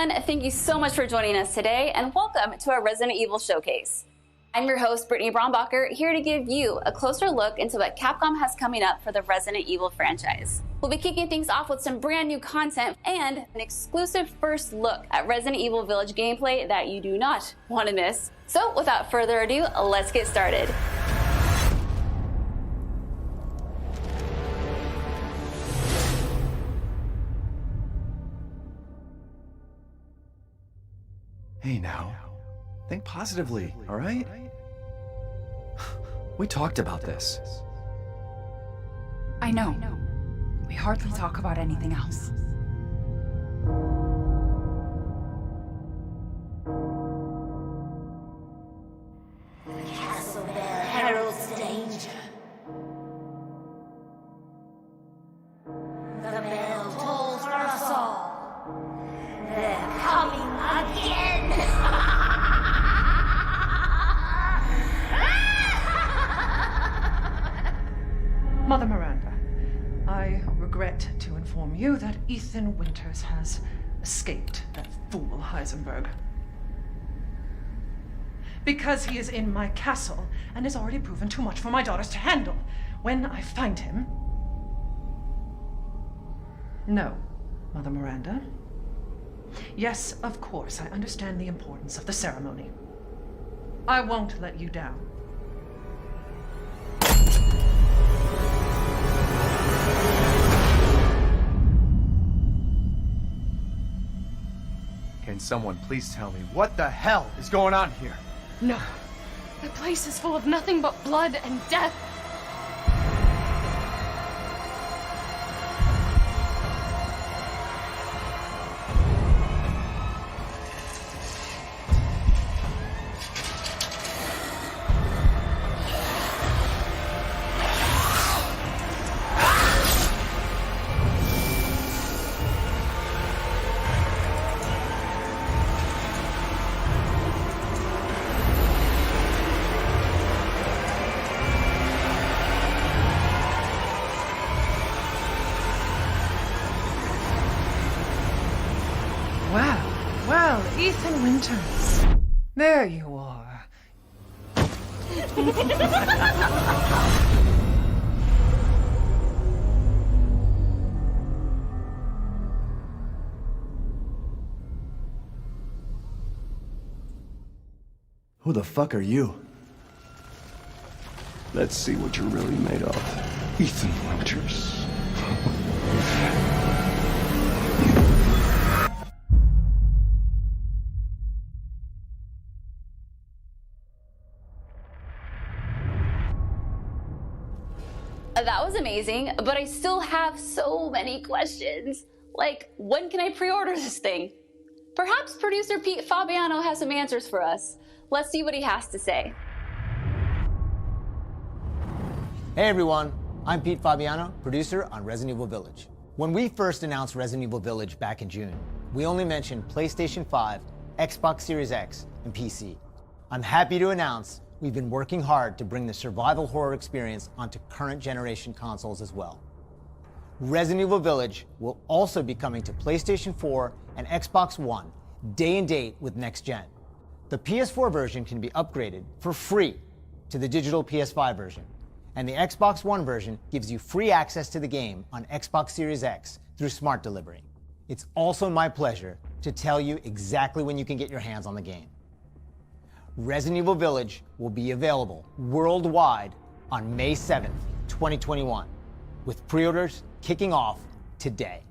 everyone, thank you so much for joining us today and welcome to our Resident Evil Showcase. I'm your host, Brittany Brombacher, here to give you a closer look into what Capcom has coming up for the Resident Evil franchise. We'll be kicking things off with some brand new content and an exclusive first look at Resident Evil Village gameplay that you do not want to miss. So without further ado, let's get started. Hey now, think positively, all right? We talked about this. I know. We hardly talk about anything else. The castle bell heralds danger. The bell tolls for us all. They're coming again! Mother Miranda, I regret to inform you that Ethan Winters has escaped that fool Heisenberg. Because he is in my castle and has already proven too much for my daughters to handle. When I find him... No, Mother Miranda. Yes, of course, I understand the importance of the ceremony. I won't let you down. Can someone please tell me what the hell is going on here? No. The place is full of nothing but blood and death. Well, Ethan Winters. There you are. Who the fuck are you? Let's see what you're really made of, Ethan Winters. That was amazing, but I still have so many questions. Like, when can I pre-order this thing? Perhaps producer Pete Fabiano has some answers for us. Let's see what he has to say. Hey everyone, I'm Pete Fabiano, producer on Resident Evil Village. When we first announced Resident Evil Village back in June, we only mentioned PlayStation 5, Xbox Series X, and PC. I'm happy to announce we've been working hard to bring the survival horror experience onto current generation consoles as well. Resident Evil Village will also be coming to PlayStation 4 and Xbox One day and date with next gen. The PS4 version can be upgraded for free to the digital PS5 version, and the Xbox One version gives you free access to the game on Xbox Series X through Smart Delivery. It's also my pleasure to tell you exactly when you can get your hands on the game. Resident Evil Village will be available worldwide on May 7th, 2021, with pre-orders kicking off today.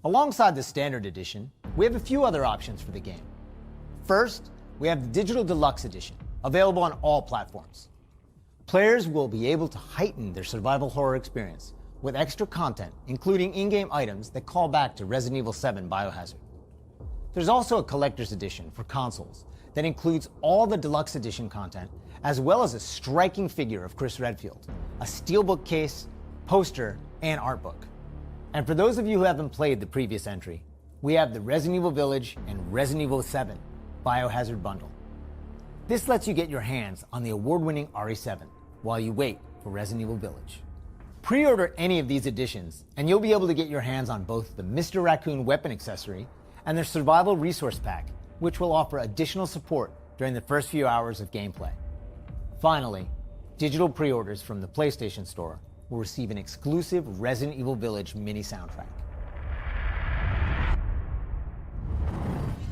Alongside the Standard Edition, we have a few other options for the game. First, we have the Digital Deluxe Edition, available on all platforms. Players will be able to heighten their survival horror experience with extra content, including in-game items that call back to Resident Evil 7 Biohazard. There's also a Collector's Edition for consoles that includes all the Deluxe Edition content, as well as a striking figure of Chris Redfield, a steelbook case, poster, and art book. And for those of you who haven't played the previous entry, we have the Resident Evil Village and Resident Evil 7 Biohazard bundle. This lets you get your hands on the award-winning RE7 while you wait for Resident Evil Village. Pre-order any of these editions, and you'll be able to get your hands on both the Mr. Raccoon weapon accessory and their Survival Resource Pack, which will offer additional support during the first few hours of gameplay. Finally, digital pre-orders from the PlayStation Store will receive an exclusive Resident Evil Village mini soundtrack.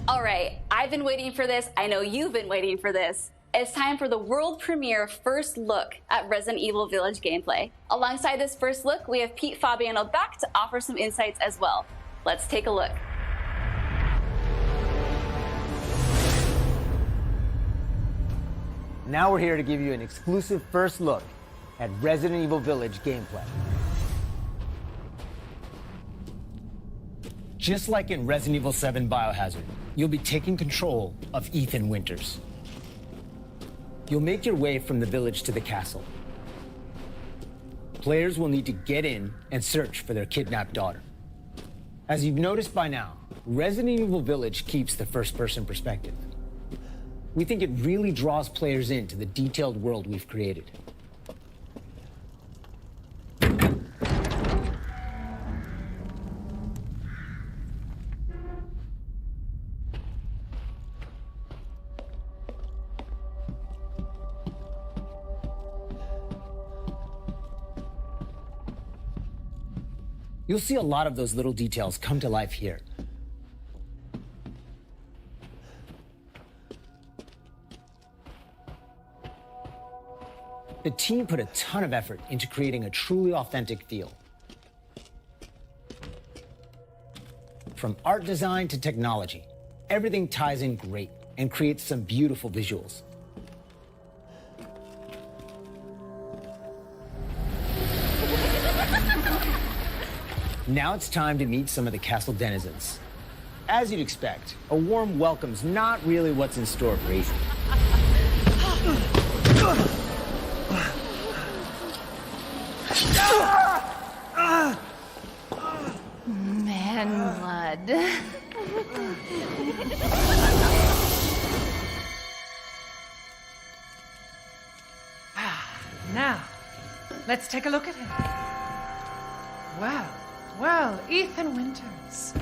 All right, I've been waiting for this. I know you've been waiting for this. It's time for the world premiere first look at Resident Evil Village gameplay. Alongside this first look, we have Pete Fabiano back to offer some insights as well. Let's take a look. Now we're here to give you an exclusive first look at Resident Evil Village gameplay. Just like in Resident Evil 7 Biohazard, you'll be taking control of Ethan Winters. You'll make your way from the village to the castle. Players will need to get in and search for their kidnapped daughter. As you've noticed by now, Resident Evil Village keeps the first-person perspective. We think it really draws players into the detailed world we've created. You'll see a lot of those little details come to life here. The team put a ton of effort into creating a truly authentic feel. From art design to technology, everything ties in great and creates some beautiful visuals. Now it's time to meet some of the castle denizens. As you'd expect, a warm welcome's not really what's in store for Ethan. Man blood. Now, let's take a look at him. Wow. Well, Ethan Winters,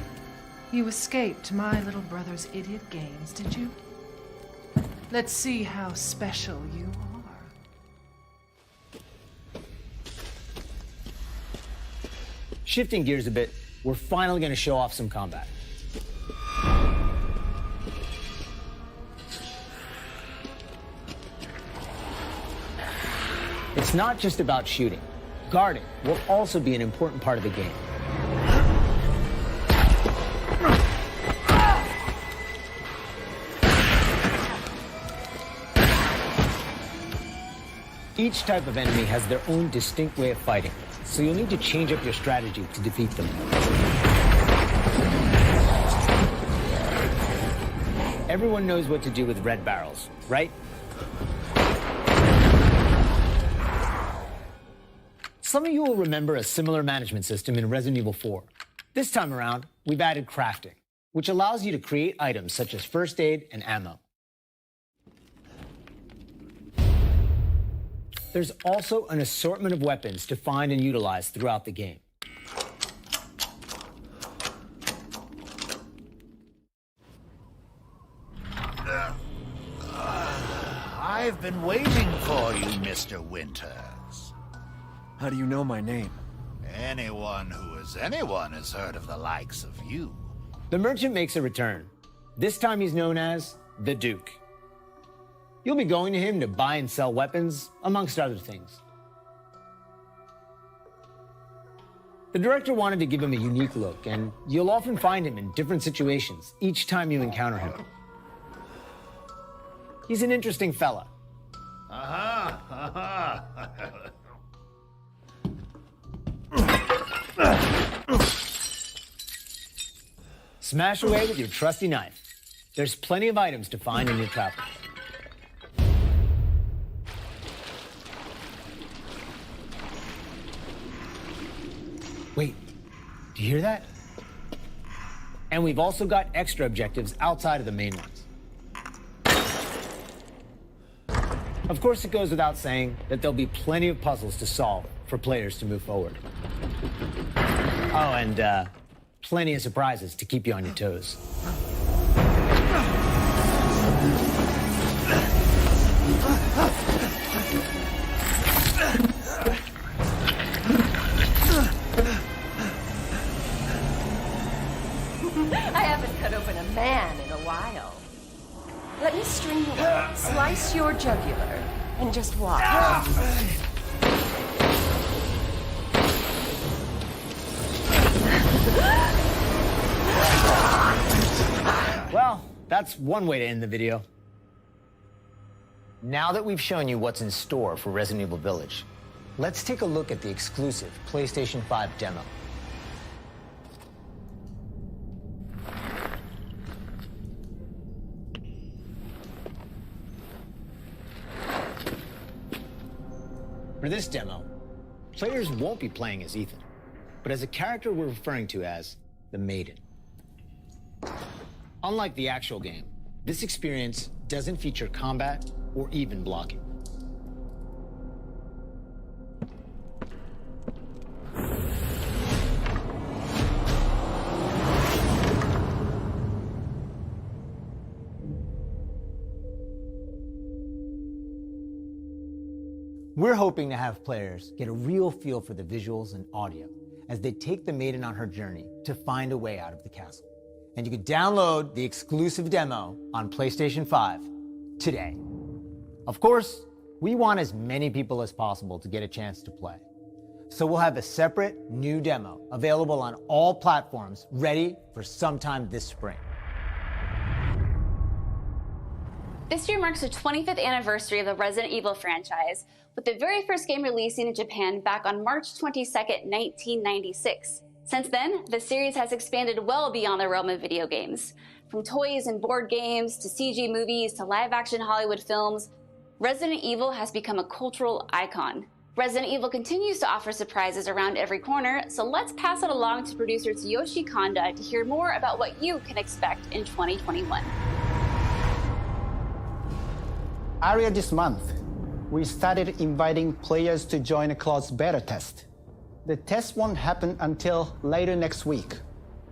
you escaped my little brother's idiot games, did you? Let's see how special you are. Shifting gears a bit, we're finally going to show off some combat. It's not just about shooting. Guarding will also be an important part of the game. Each type of enemy has their own distinct way of fighting, so you'll need to change up your strategy to defeat them. Everyone knows what to do with red barrels, right? Some of you will remember a similar management system in Resident Evil 4. This time around, we've added crafting, which allows you to create items such as first aid and ammo. There's also an assortment of weapons to find and utilize throughout the game. I've been waiting for you, Mr. Winters. How do you know my name? Anyone who is anyone has heard of the likes of you. The merchant makes a return. This time he's known as the Duke. You'll be going to him to buy and sell weapons, amongst other things. The director wanted to give him a unique look, and you'll often find him in different situations each time you encounter him. He's an interesting fella. Smash away with your trusty knife. There's plenty of items to find in your travels. Wait, do you hear that? And we've also got extra objectives outside of the main ones. Of course, it goes without saying that there'll be plenty of puzzles to solve for players to move forward. Oh, and plenty of surprises to keep you on your toes. I haven't cut open a man in a while. Let me string you up, slice your jugular, and just watch. Well, that's one way to end the video. Now that we've shown you what's in store for Resident Evil Village, let's take a look at the exclusive PlayStation 5 demo. For this demo, players won't be playing as Ethan, but as a character we're referring to as the Maiden. Unlike the actual game, this experience doesn't feature combat or even blocking. We're hoping to have players get a real feel for the visuals and audio as they take the Maiden on her journey to find a way out of the castle. And you can download the exclusive demo on PlayStation 5 today. Of course, we want as many people as possible to get a chance to play. So we'll have a separate new demo available on all platforms ready for sometime this spring. This year marks the 25th anniversary of the Resident Evil franchise, with the very first game releasing in Japan back on March 22nd, 1996. Since then, the series has expanded well beyond the realm of video games. From toys and board games, to CG movies, to live-action Hollywood films, Resident Evil has become a cultural icon. Resident Evil continues to offer surprises around every corner, so let's pass it along to producer Tsuyoshi Kanda to hear more about what you can expect in 2021. Earlier this month, we started inviting players to join a closed beta test. The test won't happen until later next week,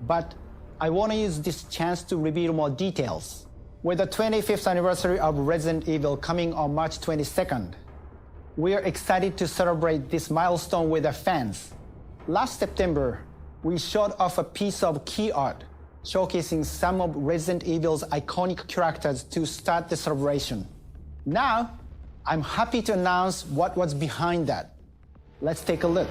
but I want to use this chance to reveal more details. With the 25th anniversary of Resident Evil coming on March 22nd, we are excited to celebrate this milestone with our fans. Last September, we showed off a piece of key art showcasing some of Resident Evil's iconic characters to start the celebration. Now, I'm happy to announce what was behind that. Let's take a look.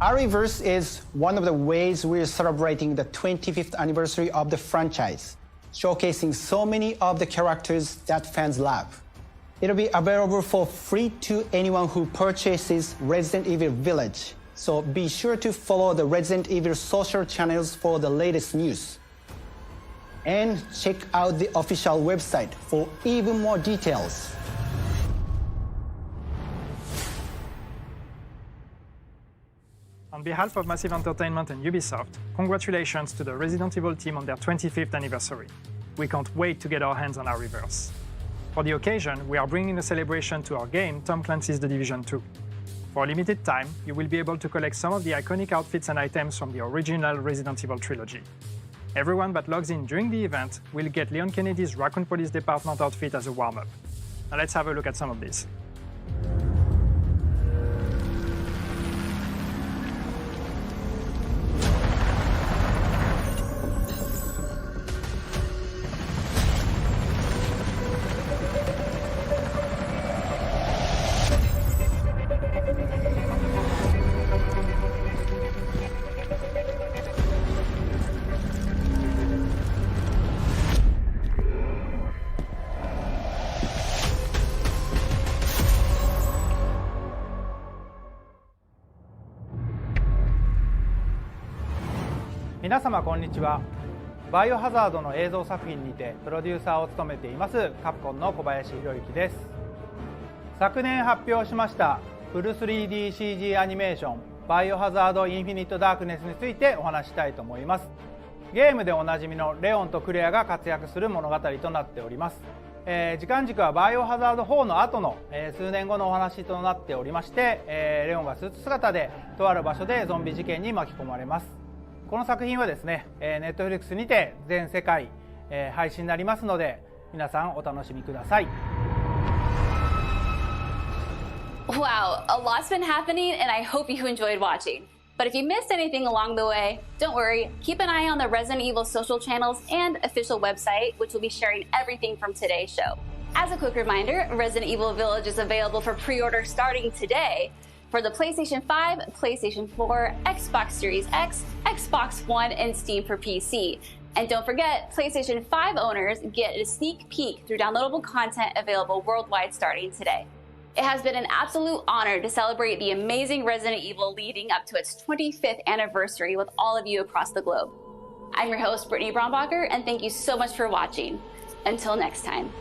Ariverse is one of the ways we're celebrating the 25th anniversary of the franchise, showcasing so many of the characters that fans love. It'll be available for free to anyone who purchases Resident Evil Village, so be sure to follow the Resident Evil social channels for the latest news. And check out the official website for even more details. On behalf of Massive Entertainment and Ubisoft, congratulations to the Resident Evil team on their 25th anniversary. We can't wait to get our hands on our Ariverse. For the occasion, we are bringing a celebration to our game, Tom Clancy's The Division 2. For a limited time, you will be able to collect some of the iconic outfits and items from the original Resident Evil trilogy. Everyone that logs in during the event will get Leon Kennedy's Raccoon Police Department outfit as a warm-up. Now let's have a look at some of these. 皆様こんにちは。バイオハザードの映像作品にてプロデューサーを務めていますカプコンの小林博之です。昨年発表しましたフル 3DCG アニメーションバイオハザードインフィニットダークネスについてお話したいと思います。ゲームでおなじみのレオンとクレアが活躍する物語となっております。時間軸はバイオハザード4の後の、数年後のお話となっておりまして、レオンがスーツ姿でとある場所でゾンビ事件に巻き込まれます。この作品はですね、Netflix にて全世界、配信になりますので皆さんお楽しみください。Wow, a lot's been happening and I hope you enjoyed watching. But if you missed anything along the way, don't worry, keep an eye on the Resident Evil social channels and official website, which will be sharing everything from today's show. As a quick reminder, Resident Evil Village is available for pre-order starting today for the PlayStation 5, PlayStation 4, Xbox Series X, Xbox One, and Steam for PC. And don't forget, PlayStation 5 owners get a sneak peek through downloadable content available worldwide starting today. It has been an absolute honor to celebrate the amazing Resident Evil leading up to its 25th anniversary with all of you across the globe. I'm your host, Brittany Brombacher, and thank you so much for watching. Until next time.